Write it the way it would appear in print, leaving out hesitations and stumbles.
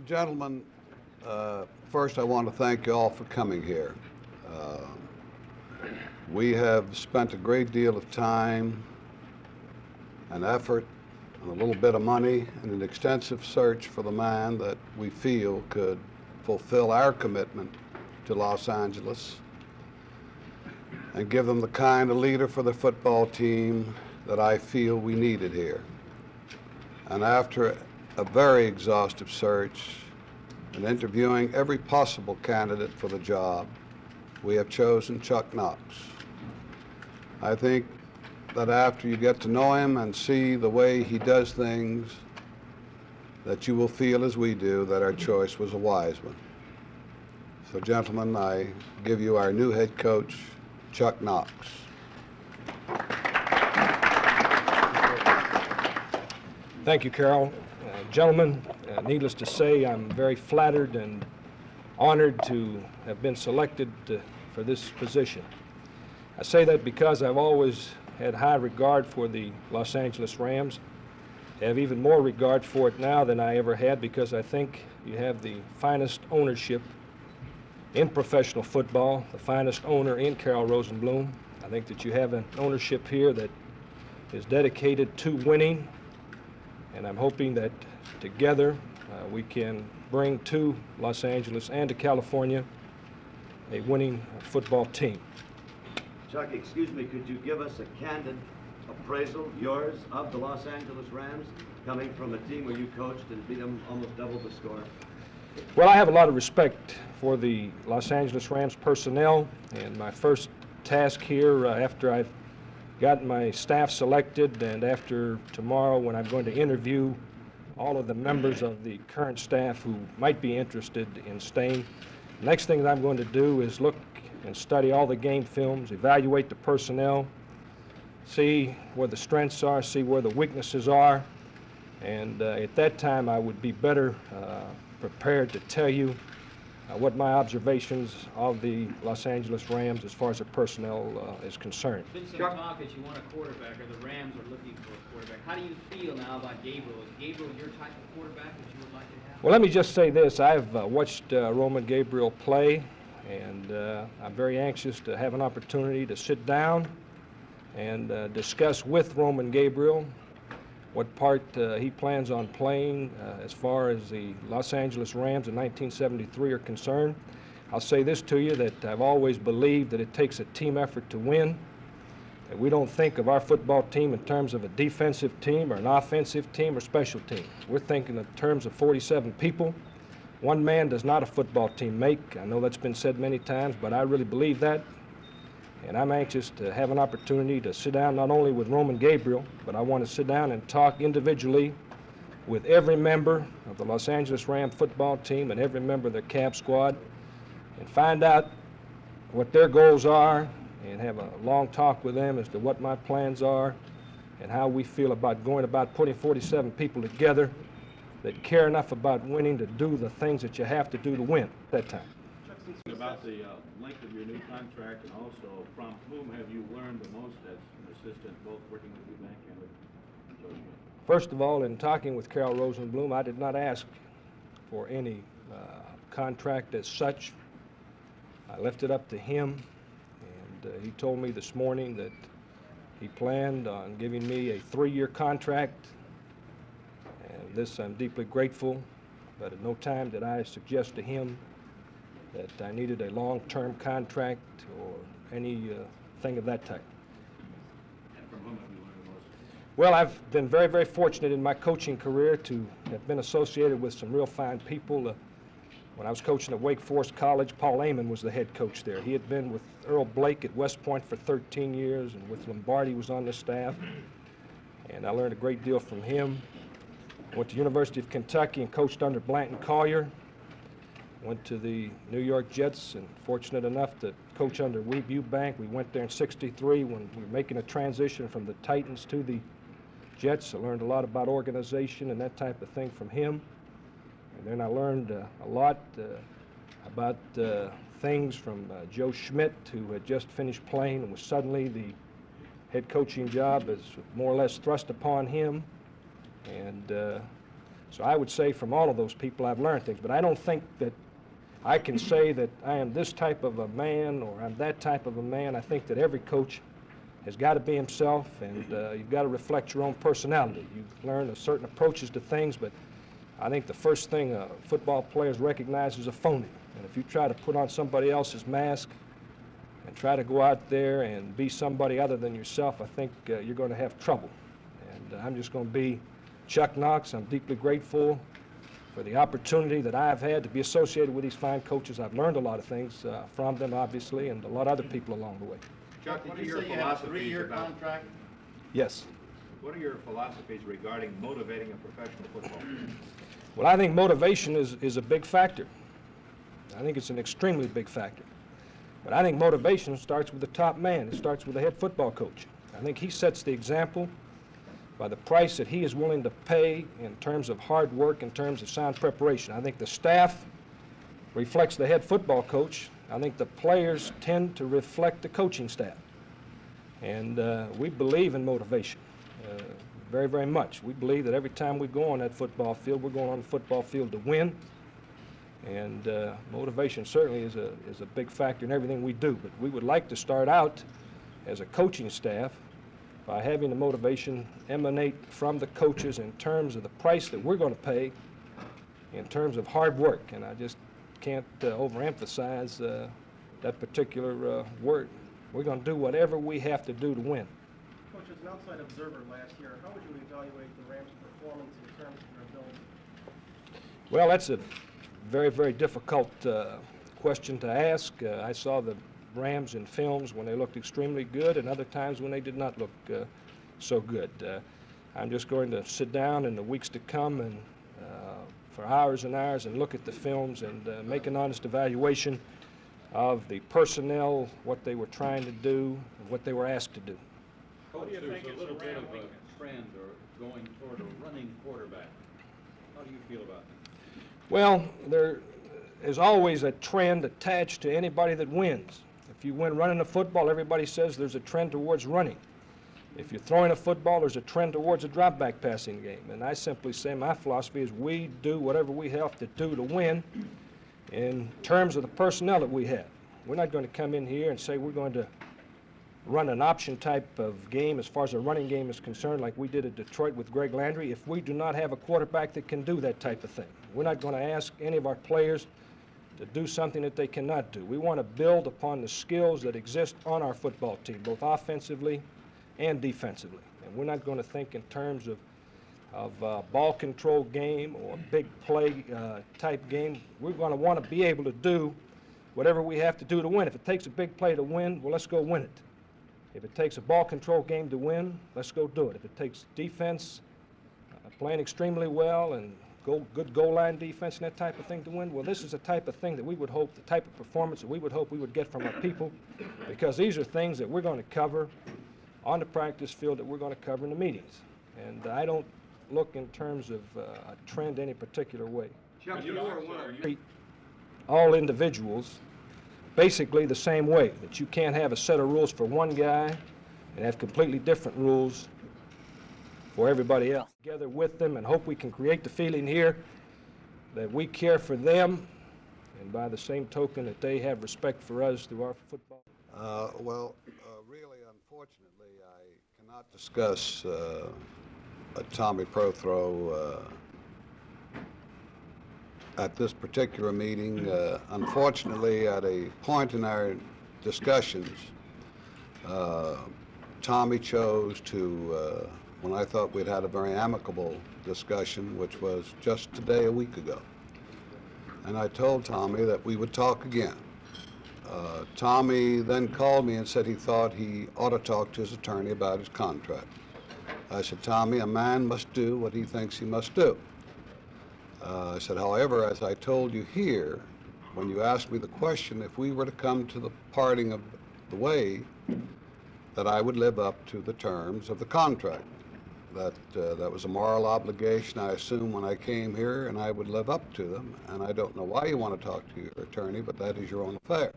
Gentlemen, first I want to thank you all for coming here. Uh, we have spent a great deal of time and effort and a little bit of money and an extensive search for the man that we feel could fulfill our commitment to Los Angeles and give them the kind of leader for the football team that I feel we needed here. And after a very exhaustive search and interviewing every possible candidate for the job, we have chosen Chuck Knox. I think that after you get to know him and see the way he does things, that you will feel as we do that our choice was a wise one. So gentlemen, I give you our new head coach, Chuck Knox. Thank you, Carroll. Gentlemen, needless to say, I'm very flattered and honored to have been selected for this position. I say that because I've always had high regard for the Los Angeles Rams. I have even more regard for it now than I ever had because I think you have the finest ownership in professional football, the finest owner in Carroll Rosenbloom. I think that you have an ownership here that is dedicated to winning, and I'm hoping that together we can bring to Los Angeles and to California a winning football team. Chuck, excuse me, could you give us a candid appraisal, yours, of the Los Angeles Rams, coming from a team where you coached and beat them almost double the score? Well, I have a lot of respect for the Los Angeles Rams personnel, and my first task here after I've gotten my staff selected and after tomorrow when I'm going to interview all of the members of the current staff who might be interested in staying, the next thing that I'm going to do is look and study all the game films, evaluate the personnel, see where the strengths are, see where the weaknesses are, and at that time I would be better prepared to tell you what my observations of the Los Angeles Rams as far as the personnel is concerned. There's been some talk that you want a quarterback, or the Rams are looking for a quarterback. How do you feel now about Gabriel? Is Gabriel your type of quarterback that you would like to have? Well, let me just say this. I've watched Roman Gabriel play, and I'm very anxious to have an opportunity to sit down and discuss with Roman Gabriel what part he plans on playing as far as the Los Angeles Rams in 1973 are concerned. I'll say this to you, that I've always believed that it takes a team effort to win, that we don't think of our football team in terms of a defensive team or an offensive team or special teams. We're thinking in terms of 47 people. One man does not a football team make. I know that's been said many times, but I really believe that. And I'm anxious to have an opportunity to sit down not only with Roman Gabriel, but I want to sit down and talk individually with every member of the Los Angeles Ram football team and every member of their cab squad and find out what their goals are and have a long talk with them as to what my plans are and how we feel about going about putting 47 people together that care enough about winning to do the things that you have to do to win at that time. About the length of your new contract, and also from whom have you learned the most as an assistant, both working with you bank and with Joe Schmidt? First of all, in talking with Carroll Rosenbloom, I did not ask for any contract as such. I left it up to him, and he told me this morning that he planned on giving me a 3-year contract, and this I'm deeply grateful, but at no time did I suggest to him that I needed a long-term contract or any thing of that type. And from whom have you learned the most? Well, I've been very, very fortunate in my coaching career to have been associated with some real fine people. When I was coaching at Wake Forest College, Paul Amon was the head coach there. He had been with Earl Blake at West Point for 13 years, and with Lombardi was on the staff. And I learned a great deal from him. Went to University of Kentucky and coached under Blanton Collier. Went to the New York Jets and fortunate enough to coach under Weeb Eubank. We went there in '63 when we were making a transition from the Titans to the Jets. I learned a lot about organization and that type of thing from him. And then I learned a lot about things from Joe Schmidt, who had just finished playing and was suddenly the head coaching job is more or less thrust upon him. And So I would say from all of those people I've learned things, but I don't think that I can say that I am this type of a man or I'm that type of a man. I think that every coach has got to be himself, and you've got to reflect your own personality. You learn certain approaches to things, but I think the first thing football players recognize is a phony. And if you try to put on somebody else's mask and try to go out there and be somebody other than yourself, I think you're going to have trouble. And I'm just going to be Chuck Knox. I'm deeply grateful for the opportunity that I've had to be associated with these fine coaches. I've learned a lot of things from them, obviously, and a lot of other people along the way. Chuck, What what do are you your say you have a philosophies 3-year about, contract? Yes. what are your philosophies regarding motivating a professional football team? Well, I think motivation is a big factor. I think it's an extremely big factor. But I think motivation starts with the top man. It starts with the head football coach. I think he sets the example by the price that he is willing to pay in terms of hard work, in terms of sound preparation. I think the staff reflects the head football coach. I think the players tend to reflect the coaching staff. And we believe in motivation very, very much. We believe that every time we go on that football field, we're going on the football field to win. And motivation certainly is a big factor in everything we do. But we would like to start out as a coaching staff by having the motivation emanate from the coaches in terms of the price that we're going to pay in terms of hard work. And I just can't overemphasize that particular word. We're going to do whatever we have to do to win. Coach, as an outside observer last year, how would you evaluate the Rams' performance in terms of their ability? Well, that's a very, very difficult question to ask. I saw the Rams in films when they looked extremely good and other times when they did not look so good. I'm just going to sit down in the weeks to come and for hours and hours and look at the films and make an honest evaluation of the personnel, what they were trying to do, and what they were asked to do. Coach, there's a little bit of a trend or going toward a running quarterback. How do you feel about that? Well, there is always a trend attached to anybody that wins. If you win running the football, everybody says there's a trend towards running. If you're throwing a football, there's a trend towards a drop-back passing game. And I simply say my philosophy is we do whatever we have to do to win in terms of the personnel that we have. We're not going to come in here and say we're going to run an option type of game as far as a running game is concerned like we did at Detroit with Greg Landry if we do not have a quarterback that can do that type of thing. We're not going to ask any of our players to do something that they cannot do. We want to build upon the skills that exist on our football team, both offensively and defensively. And we're not going to think in terms of ball control game or big play type game. We're going to want to be able to do whatever we have to do to win. If it takes a big play to win, well, let's go win it. If it takes a ball control game to win, let's go do it. If it takes defense playing extremely well and good goal line defense and that type of thing to win, well, this is the type of thing that we would hope, the type of performance that we would hope we would get from our people, because these are things that we're going to cover on the practice field, that we're going to cover in the meetings. And I don't look in terms of a trend any particular way. Chuck, you are one of Treat all individuals basically the same way, that you can't have a set of rules for one guy and have completely different rules for everybody else. Together with them and hope we can create the feeling here that we care for them, and by the same token that they have respect for us through our football. Really, unfortunately, I cannot discuss Tommy Prothro at this particular meeting. Unfortunately, at a point in our discussions, Tommy chose to, when I thought we'd had a very amicable discussion, which was just today, a week ago. And I told Tommy that we would talk again. Tommy then called me and said he thought he ought to talk to his attorney about his contract. I said, Tommy, a man must do what he thinks he must do. I said, however, as I told you here, when you asked me the question, if we were to come to the parting of the way, that I would live up to the terms of the contract. That was a moral obligation, I assume, when I came here, and I would live up to them. And I don't know why you want to talk to your attorney, but that is your own affair.